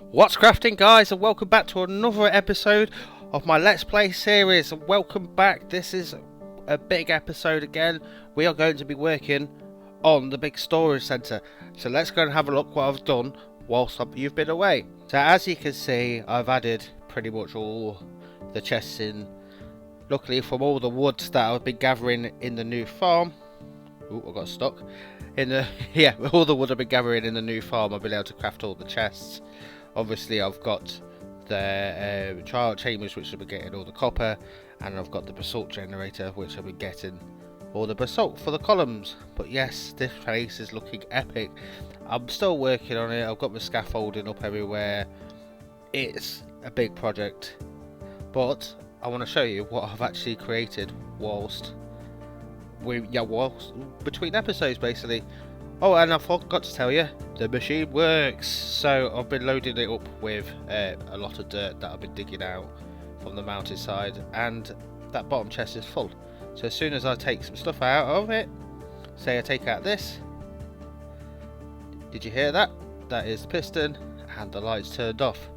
What's crafting, guys, and welcome back to another episode of my Let's Play series. And welcome back. This is a big episode again. We are going to be working on the big storage centre. So let's go and have a look what I've done whilst you've been away. So as you can see, I've added pretty much all the chests in. Luckily, from all the woods that I've been gathering in the new farm. Ooh, I got stuck. All the wood I've been gathering in the new farm, I've been able to craft all the chests. Obviously, I've got the trial chambers, which I've been getting all the copper, and I've got the basalt generator, which I've been getting all the basalt for the columns. But yes, this place is looking epic. I'm still working on it. I've got my scaffolding up everywhere. It's a big project, but I want to show you what I've actually created whilst between episodes, basically. Oh, and I forgot to tell you, the machine works. So I've been loading it up with a lot of dirt that I've been digging out from the mountainside, and that bottom chest is full. So as soon as I take some stuff out of it, say I take out this, did you hear that? That is the piston, and the lights turned off.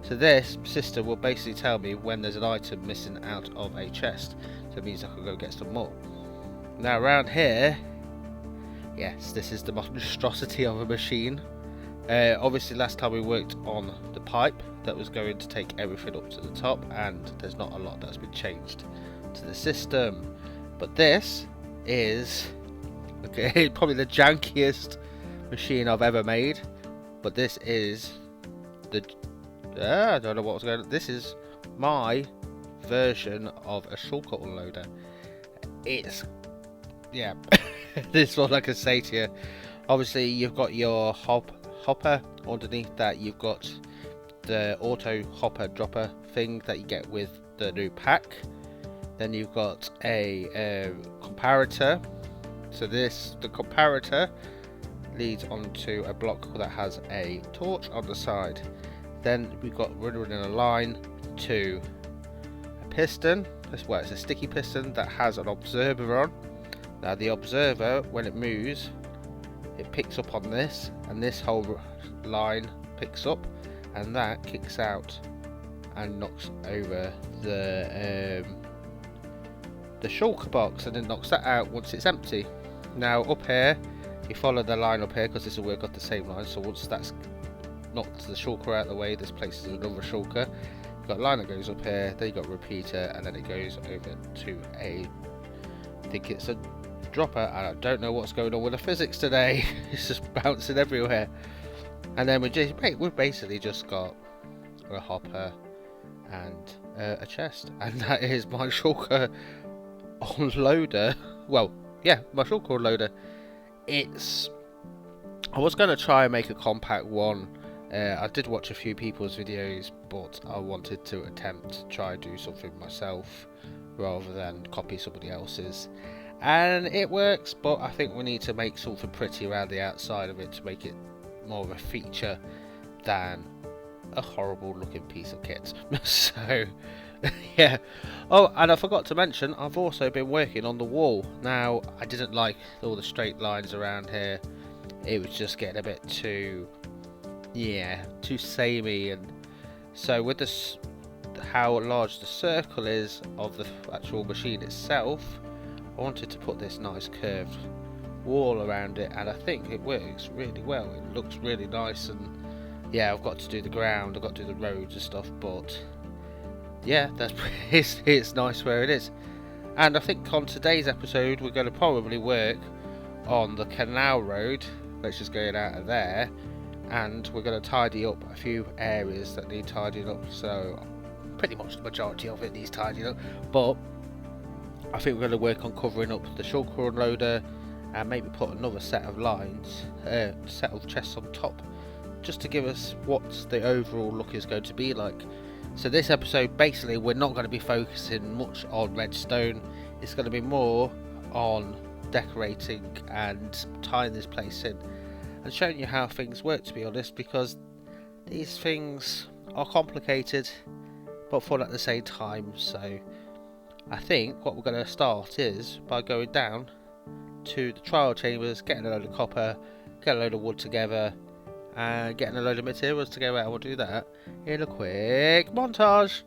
So this system will basically tell me when there's an item missing out of a chest. So it means I can go get some more. Now around here, yes, this is the monstrosity of a machine. Obviously last time we worked on the pipe that was going to take everything up to the top, and there's not a lot that's been changed to the system. But this is probably the jankiest machine I've ever made. But this is I don't know what was going on. This is my version of a shulker unloader. This is what I can say to you. Obviously, you've got your hopper underneath that. You've got the auto hopper dropper thing that you get with the new pack. Then you've got a comparator. So the comparator leads onto a block that has a torch on the side. Then we've got running a line to a piston. It's a sticky piston that has an observer on. Now the observer, when it moves, it picks up on this, and this whole line picks up, and that kicks out and knocks over the shulker box, and then knocks that out once it's empty. Now up here, you follow the line up here, because this will work off the same line. So once that's knocked the shulker out of the way, this places another shulker. You've got a line that goes up here, then you've got a repeater, and then it goes over to I think it's a dropper, and I don't know what's going on with the physics today. It's just bouncing everywhere. And then we've basically just got a hopper and a chest, and that is my shulker unloader. Well, yeah, my shulker unloader. I was going to try and make a compact one. I did watch a few people's videos, but I wanted to attempt to try and do something myself rather than copy somebody else's. And it works, but I think we need to make something pretty around the outside of it to make it more of a feature than a horrible looking piece of kit. So yeah. Oh, and I forgot to mention, I've also been working on the wall. Now, I didn't like all the straight lines around here. It was just getting a bit too samey, and so with this, how large the circle is of the actual machine itself, I wanted to put this nice curved wall around it, and I think it works really well. It looks really nice, and yeah, I've got to do the ground, I've got to do the roads and stuff, but yeah, it's nice where it is. And I think on today's episode we're going to probably work on the canal road, which is going out of there, and we're going to tidy up a few areas that need tidying up. So pretty much the majority of it needs tidying up, but I think we're going to work on covering up the shulker unloader, and maybe put another set of lines, set of chests on top, just to give us what the overall look is going to be like. So this episode, basically, we're not going to be focusing much on redstone. It's going to be more on decorating and tying this place in, and showing you how things work, to be honest, because these things are complicated but fun at the same time. So I think what we're going to start is by going down to the trial chambers, getting a load of copper, get a load of wood together, and getting a load of materials to go out. We'll do that in a quick montage.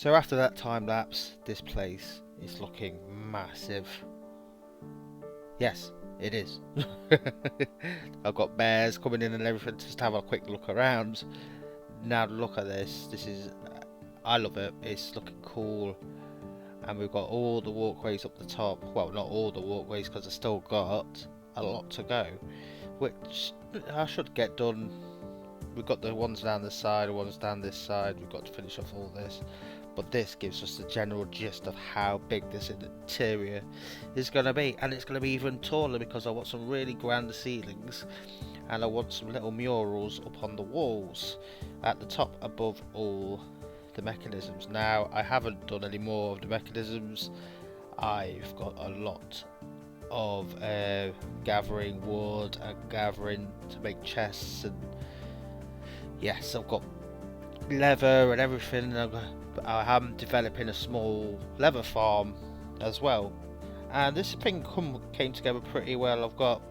So after that time lapse, this place is looking massive. Yes, it is. I've got bears coming in and everything just to have a quick look around. Now look at this. This is, I love it. It's looking cool. And we've got all the walkways up the top. Well, not all the walkways because I've still got a lot to go, which I should get done. We've got the ones down this side, the ones down this side. We've got to finish off all this. But this gives us the general gist of how big this interior is going to be. And it's going to be even taller because I want some really grand ceilings. And I want some little murals up on the walls at the top above all the mechanisms. Now I haven't done any more of the mechanisms. I've got a lot of gathering wood and gathering to make chests, and yes, I've got leather and everything. I am developing a small leather farm as well, and this thing came together pretty well. I've got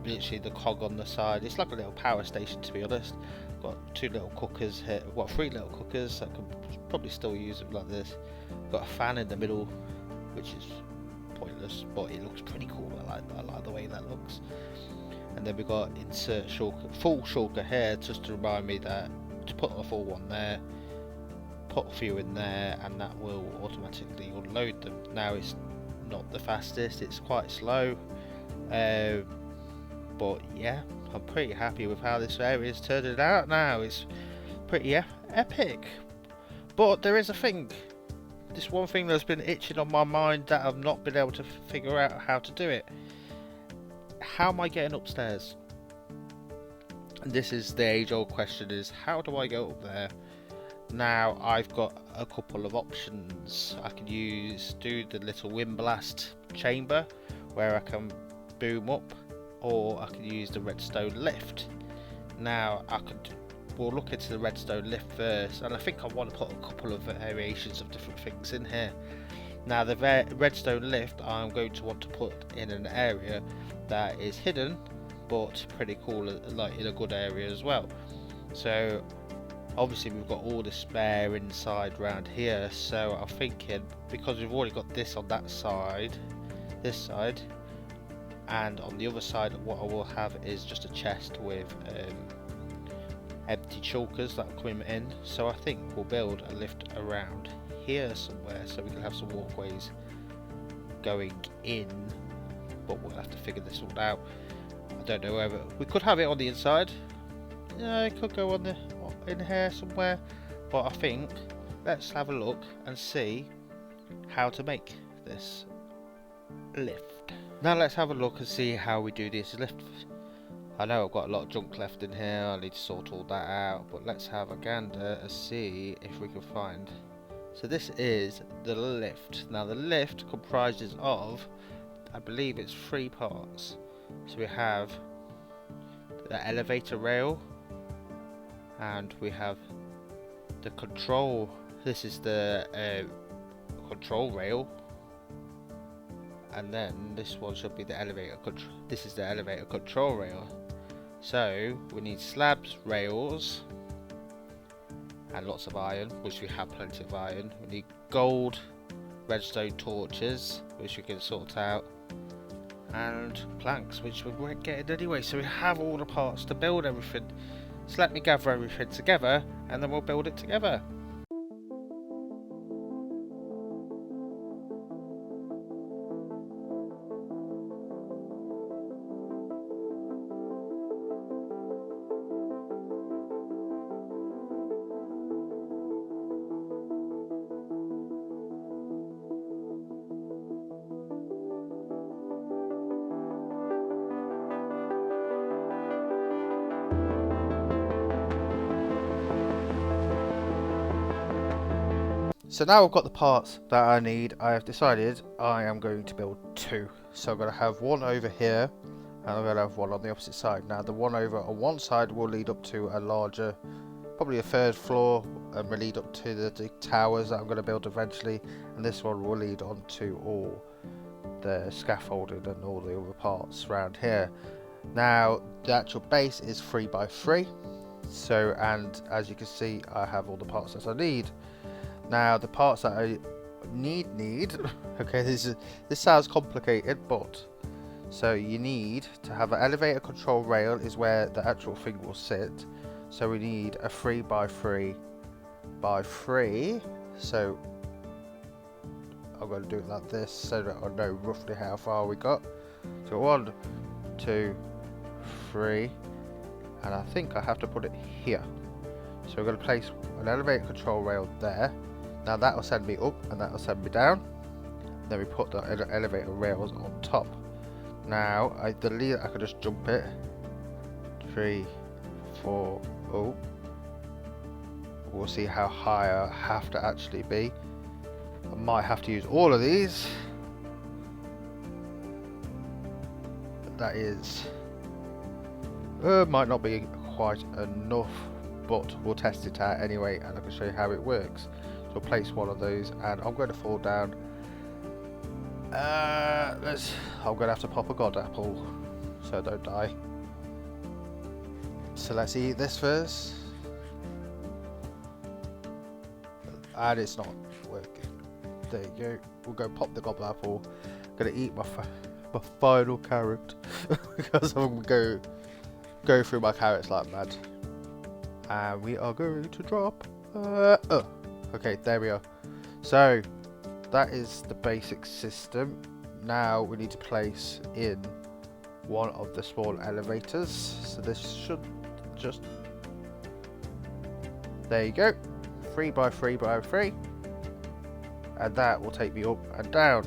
literally the cog on the side. It's like a little power station, to be honest. I've got 2 little cookers here. I've got 3 little cookers. I can probably still use them like this. I've got a fan in the middle, which is pointless, but it looks pretty cool. I like the way that looks. And then we've got insert shulker, full shulker here, just to remind me that to put a full one there, put a few in there, and that will automatically unload them. Now it's not the fastest, it's quite slow, but yeah, I'm pretty happy with how this area is turning out now. It's pretty epic. But there is a thing, this one thing that's been itching on my mind that I've not been able to figure out how to do it. How am I getting upstairs? And this is the age-old question, is how do I go up there? Now I've got a couple of options. I can do the little wind blast chamber where I can boom up, or I can use the redstone lift. Now we'll look into the redstone lift first, and I think I want to put a couple of variations of different things in here. Now the redstone lift I'm going to want to put in an area that is hidden but pretty cool, like in a good area as well. So obviously we've got all the spare inside around here, so I'm thinking, because we've already got this on that side, this side, and on the other side what I will have is just a chest with empty shulkers that are coming in. So I think we'll build a lift around here somewhere so we can have some walkways going in, but we'll have to figure this all out. I don't know whether we could have it on the inside. Yeah, it could go on in here somewhere, but I think let's have a look and see how to make this lift. Now let's have a look and see how we do this lift. I know I've got a lot of junk left in here, I need to sort all that out, but let's have a gander and see if we can find. So this is the lift. Now the lift comprises of, I believe it's 3 parts. So we have the elevator rail, and we have the control. This is the control rail, and then this one should be the elevator control. This is the elevator control rail. So we need slabs, rails, and lots of iron, which we have plenty of iron. We need gold redstone torches, which we can sort out, and planks, which we weren't getting anyway. So we have all the parts to build everything. So let me gather everything together and then we'll build it together. So now I've got the parts that I need. I have decided I am going to build 2. So I'm going to have one over here, and I'm going to have one on the opposite side. Now the one over on one side will lead up to a larger, probably a 3rd floor, and will lead up to the towers that I'm going to build eventually. And this one will lead on to all the scaffolding and all the other parts around here. Now the actual base is 3 by 3. So, and as you can see, I have all the parts that I need. Now the parts that I need okay, this sounds complicated, but so you need to have an elevator control rail is where the actual thing will sit. So we need a 3 by 3 by 3. So I'm going to do it like this so that I know roughly how far we got. So 1, 2, 3, and I think I have to put it here. So we're going to place an elevator control rail there. Now that will send me up and that will send me down. Then we put the elevator rails on top. Now I believe I could just jump it. 3, 4, oh, we'll see how high I have to actually be. I might have to use all of these. That is might not be quite enough, but we'll test it out anyway, and I can show you how it works. So I'll place one of those, and I'm going to fall down. I'm going to have to pop a god apple so I don't die. So let's eat this first. And it's not working. There you go. We'll go pop the god apple. I'm going to eat my final carrot because I'm going to go through my carrots like mad. And we are going to drop. Okay, there we are. So that is the basic system. Now we need to place in one of the small elevators. So this should just, there you go, 3 by 3 by 3, and that will take me up and down.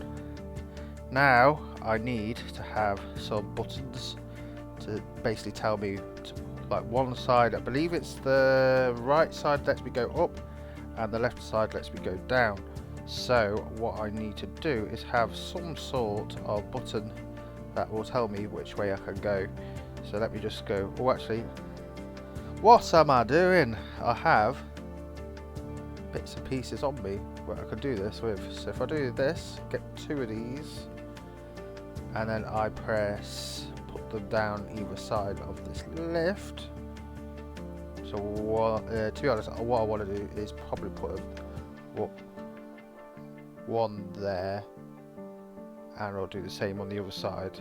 Now I need to have some buttons to basically tell me like one side, I believe it's the right side lets me go up and the left side lets me go down. So what I need to do is have some sort of button that will tell me which way I can go. So let me just go, oh actually, what am I doing? I have bits and pieces on me where I can do this with. So if I do this, get 2 of these, and then I put them down either side of this lift. So to be honest, what I want to do is probably put one there, and I'll do the same on the other side,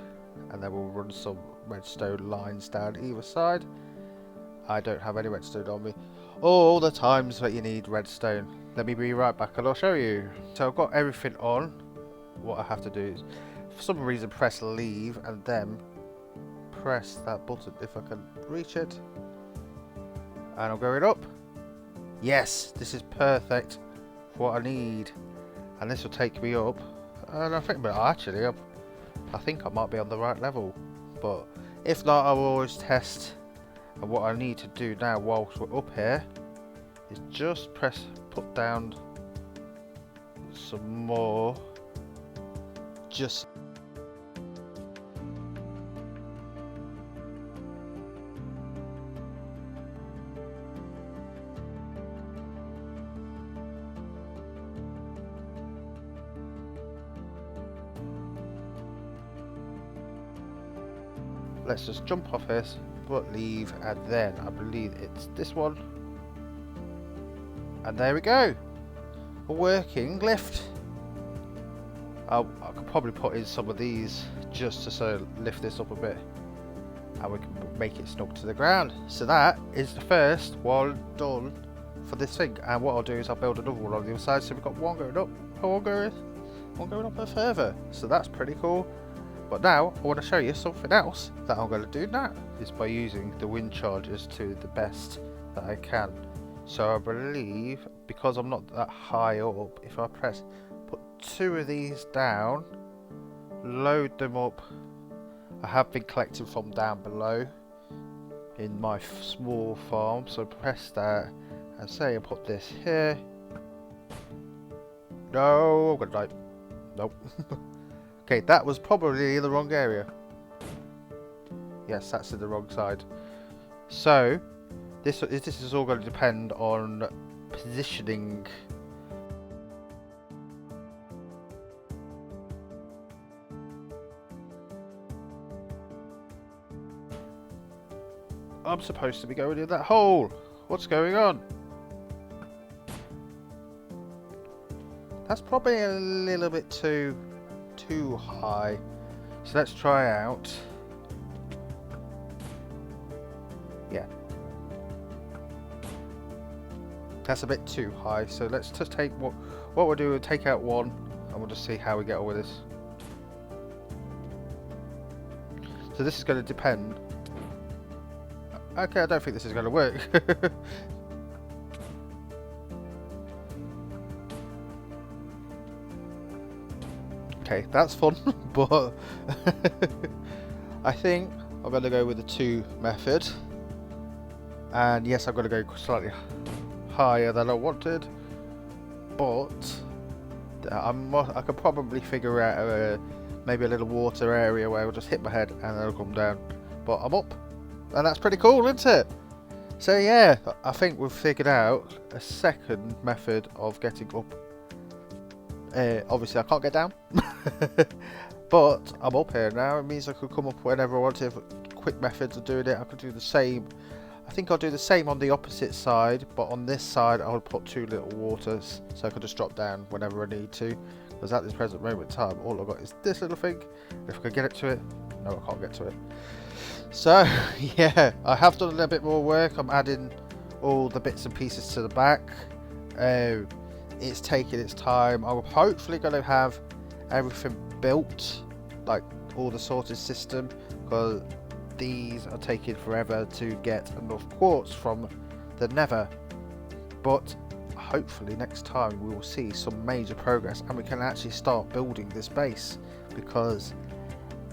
and then we'll run some redstone lines down either side. I don't have any redstone on me. All the times that you need redstone. Let me be right back and I'll show you. So I've got everything on. What I have to do is, for some reason, press leave and then press that button if I can reach it. And I'm going up. Yes, this is perfect for what I need. And this will take me up. And I think, but actually, I think I might be on the right level. But if not, I will always test. And what I need to do now whilst we're up here is just put down some more. Just let's just jump off this, but leave, and then I believe it's this one, and there we go, a working lift. I could probably put in some of these just to so lift this up a bit, and we can make it snug to the ground. So that is the first one done for this thing, and what I'll do is I'll build another one on the other side. So we've got one going up, one going up a bit further. So that's pretty cool. But now I want to show you something else that I'm going to do now, is by using the wind chargers to the best that I can. So I believe, because I'm not that high up, if I put 2 of these down, load them up. I have been collecting from down below in my small farm, so press that and say I put this here. No, I'm gonna die. Nope. Okay, that was probably in the wrong area. Yes, that's in the wrong side. So this is all going to depend on positioning. I'm supposed to be going in that hole. What's going on? That's probably a little bit too high. So let's try out. Yeah. That's a bit too high. So let's just take what we'll do is take out one and we'll just see how we get on with this. So this is going to depend. Okay, I don't think this is going to work. Okay, that's fun, but I think I'm going to go with the 2 method. And yes, I'm going to go slightly higher than I wanted, but I could probably figure out maybe a little water area where I'll just hit my head and it'll come down. But I'm up, and that's pretty cool, isn't it? So yeah, I think we've figured out a second method of getting up. Obviously I can't get down, but I'm up here now. It means I could come up whenever I wanted. Quick methods of doing it. I could do the same. I think I'll do the same on the opposite side, but on this side I'll put 2 little waters so I can just drop down whenever I need to, because at this present moment in time all I've got is this little thing. If I can get it to it, no, I can't get to it. So yeah, I have done a little bit more work. I'm adding all the bits and pieces to the back. It's taking its time. I'm hopefully going to have everything built, like all the sorted system, because these are taking forever to get enough quartz from the nether. But hopefully next time we will see some major progress and we can actually start building this base, because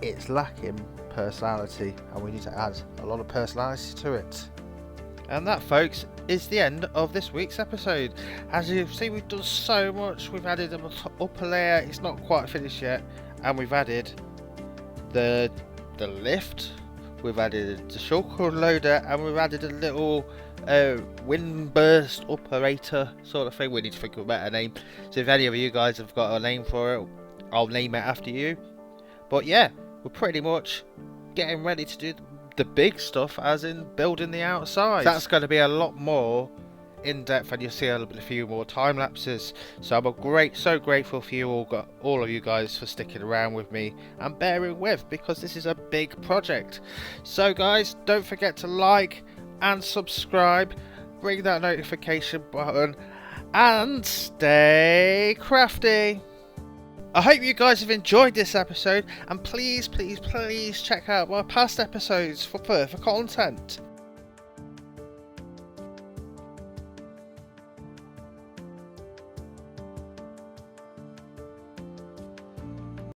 it's lacking personality and we need to add a lot of personality to it. And that, folks, is the end of this week's episode. As you see, we've done so much. We've added an upper layer, it's not quite finished yet, and we've added the lift, we've added the shulker loader, and we've added a little wind burst operator sort of thing. We need to think of a better name, so if any of you guys have got a name for it, I'll name it after you. But yeah, we're pretty much getting ready to do the big stuff, as in building the outside. That's going to be a lot more in depth, and you'll see a few more time lapses. So I'm so grateful for you all of you guys for sticking around with me and bearing with, because this is a big project. So guys, don't forget to like and subscribe, ring that notification button, and stay crafty. I hope you guys have enjoyed this episode, and please check out my past episodes for further content.